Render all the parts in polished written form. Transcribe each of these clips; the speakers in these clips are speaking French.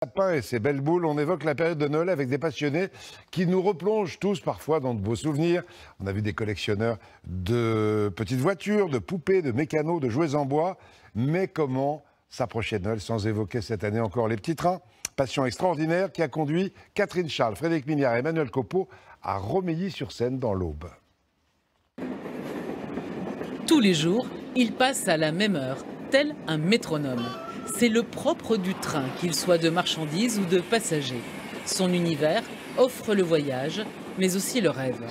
Lapin et ses belles boules, on évoque la période de Noël avec des passionnés qui nous replongent tous parfois dans de beaux souvenirs. On a vu des collectionneurs de petites voitures, de poupées, de mécanos, de jouets en bois. Mais comment s'approcher de Noël sans évoquer cette année encore les petits trains? Passion extraordinaire qui a conduit Catherine Charles, Frédéric Mignard et Emmanuel Copeau à Romilly-sur-Seine dans l'Aube. Tous les jours, il passe à la même heure, tel un métronome. C'est le propre du train, qu'il soit de marchandises ou de passagers. Son univers offre le voyage, mais aussi le rêve.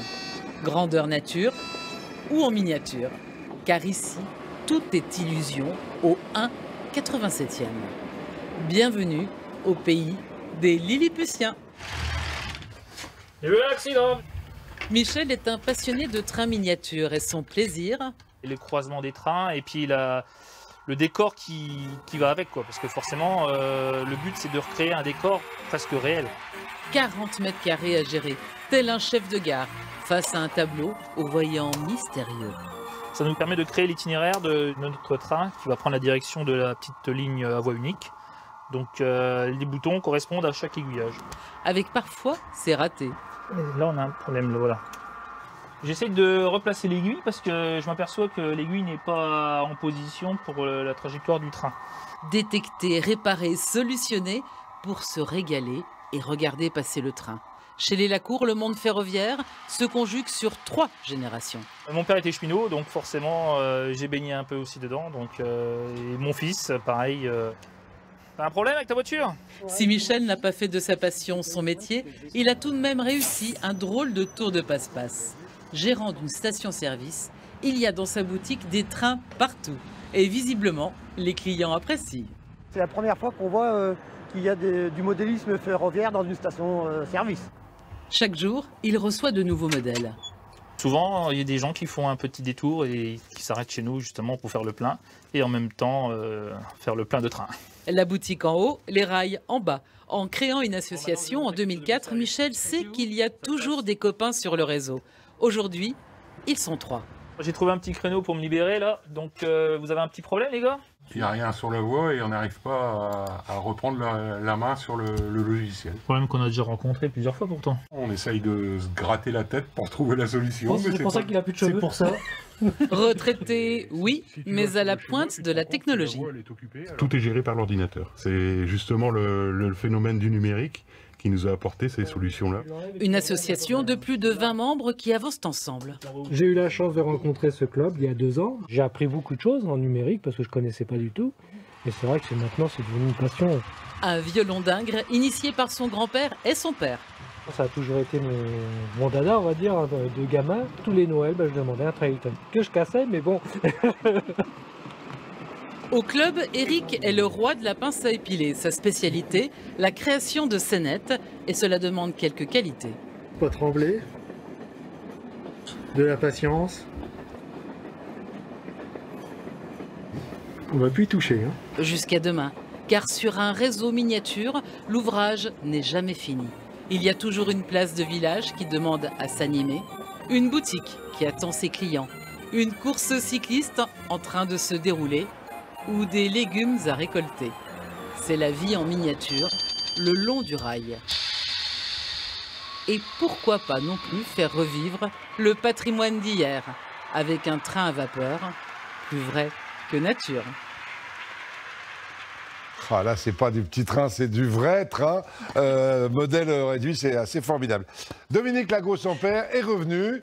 Grandeur nature ou en miniature, car ici, tout est illusion au 1,87e. Bienvenue au pays des Lilliputiens. Il y a eu un accident. Michel est un passionné de trains miniatures et son plaisir... Les croisements des trains et puis le décor qui va avec, quoi. Parce que forcément, le but c'est de recréer un décor presque réel. 40 mètres carrés à gérer, tel un chef de gare, face à un tableau aux voyants mystérieux. Ça nous permet de créer l'itinéraire de notre train qui va prendre la direction de la petite ligne à voie unique. Donc les boutons correspondent à chaque aiguillage. Avec parfois, c'est raté. Et là on a un problème, là, voilà. J'essaie de replacer l'aiguille parce que je m'aperçois que l'aiguille n'est pas en position pour la trajectoire du train. Détecter, réparer, solutionner pour se régaler et regarder passer le train. Chez les Lacour, le monde ferroviaire se conjugue sur 3 générations. Mon père était cheminot, donc forcément j'ai baigné un peu aussi dedans. Donc, et mon fils, pareil. T'as un problème avec ta voiture? Si Michel n'a pas fait de sa passion son métier, il a tout de même réussi un drôle de tour de passe-passe. Gérant d'une station-service, il y a dans sa boutique des trains partout. Et visiblement, les clients apprécient. C'est la première fois qu'on voit qu'il y a du modélisme ferroviaire dans une station-service. Chaque jour, il reçoit de nouveaux modèles. Souvent, il y a des gens qui font un petit détour et qui s'arrêtent chez nous justement pour faire le plein et en même temps faire le plein de train. La boutique en haut, les rails en bas. En créant une association en 2004, Michel sait qu'il y a toujours des copains sur le réseau. Aujourd'hui, ils sont 3. J'ai trouvé un petit créneau pour me libérer là, donc vous avez un petit problème les gars? Il n'y a rien sur la voie et on n'arrive pas à reprendre la main sur le logiciel. Problème qu'on a déjà rencontré plusieurs fois pourtant. On essaye de se gratter la tête pour trouver la solution. C'est pour ça qu'il a plus de cheveux. C'est pour ça. Retraité, oui, mais à la pointe de la technologie. Tout est géré par l'ordinateur. C'est justement le phénomène du numérique qui nous a apporté ces solutions-là. Une association de plus de 20 membres qui avancent ensemble. J'ai eu la chance de rencontrer ce club il y a 2 ans. J'ai appris beaucoup de choses en numérique parce que je ne connaissais pas du tout. Et c'est vrai que maintenant c'est devenu une passion. Un violon d'Ingres initié par son grand-père et son père. Ça a toujours été mon dada, on va dire, de gamin. Tous les Noëls, je demandais un Trailton. Que je cassais, mais bon. Au club, Eric est le roi de la pince à épiler. Sa spécialité, la création de scénettes. Et cela demande quelques qualités. Pas trembler. De la patience. On va plus y toucher. Jusqu'à demain. Car sur un réseau miniature, l'ouvrage n'est jamais fini. Il y a toujours une place de village qui demande à s'animer, une boutique qui attend ses clients, une course cycliste en train de se dérouler ou des légumes à récolter. C'est la vie en miniature, le long du rail. Et pourquoi pas non plus faire revivre le patrimoine d'hier avec un train à vapeur, plus vrai que nature. Ah, là, c'est pas du petit train, c'est du vrai train. Modèle réduit, c'est assez formidable. Dominique Lago, son père, est revenu.